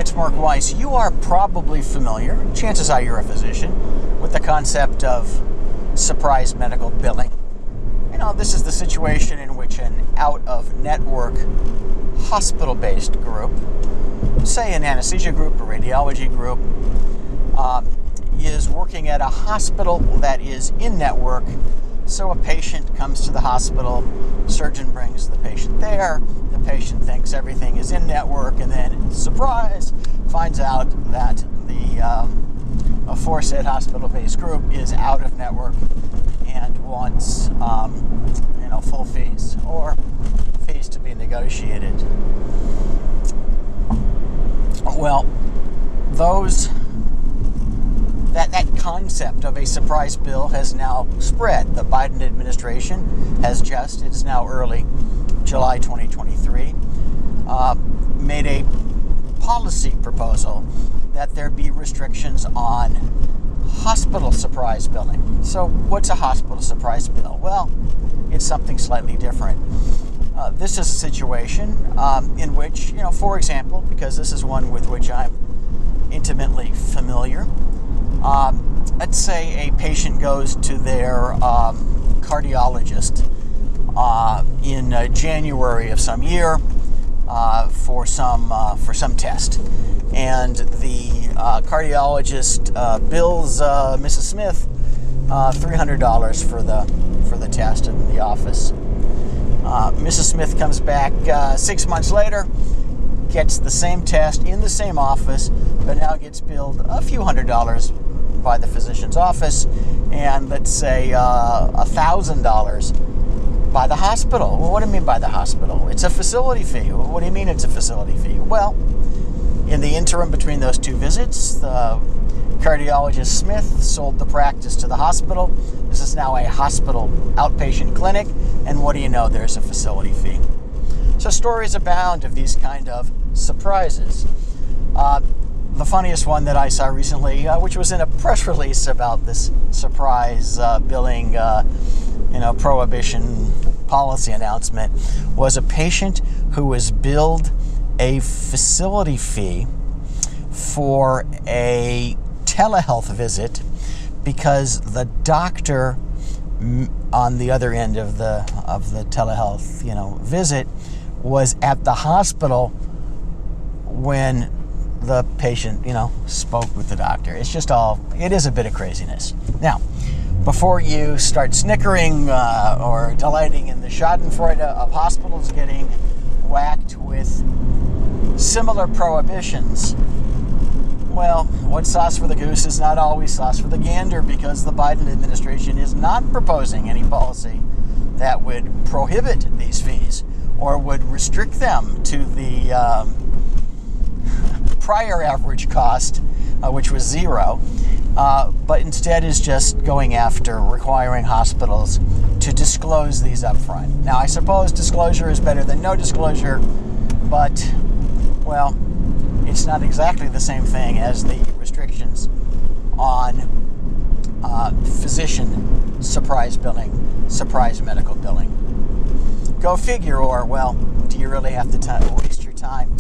it's Mark Weiss. You are probably familiar, chances are you're a physician, with the concept of surprise medical billing. You know, this is the situation in which an out-of-network hospital-based group, say an anesthesia group, a radiology group, is working at a hospital that is in-network. So a patient comes to the hospital, surgeon brings the patient there, the patient thinks everything is in-network, and then, surprise, finds out that the aforesaid hospital-based group is out-of-network and wants full fees, or fees to be negotiated. Well, that concept of a surprise bill has now spread. The Biden administration has just, it's now early July 2023, made a policy proposal that there be restrictions on hospital surprise billing. So what's a hospital surprise bill? Well, it's something slightly different. This is a situation in which, for example, because this is one with which I'm intimately familiar, let's say a patient goes to their cardiologist in January of some year for some test, and the cardiologist bills Mrs. Smith $300 for the test in the office. Mrs. Smith comes back 6 months later, gets the same test in the same office, but now gets billed a few $100s by the physician's office, and let's say $1,000 by the hospital. Well, what do you mean by the hospital? It's a facility fee. What do you mean it's a facility fee? Well, in the interim between those two visits, the cardiologist Smith sold the practice to the hospital. This is now a hospital outpatient clinic, and what do you know? There's a facility fee. So stories abound of these kind of surprises. The funniest one that I saw recently, which was in a press release about this surprise billing, prohibition policy announcement, was a patient who was billed a facility fee for a telehealth visit because the doctor on the other end of the telehealth visit was at the hospital when the patient spoke with the doctor. It is a bit of craziness. Now, before you start snickering or delighting in the schadenfreude of hospitals getting whacked with similar prohibitions, well, what's sauce for the goose is not always sauce for the gander, because the Biden administration is not proposing any policy that would prohibit these fees or would restrict them to the prior average cost, which was zero, but instead is just going after requiring hospitals to disclose these up front. Now, I suppose disclosure is better than no disclosure, but, well, it's not exactly the same thing as the restrictions on physician surprise billing, surprise medical billing. Go figure, or, well, do you really have to waste your time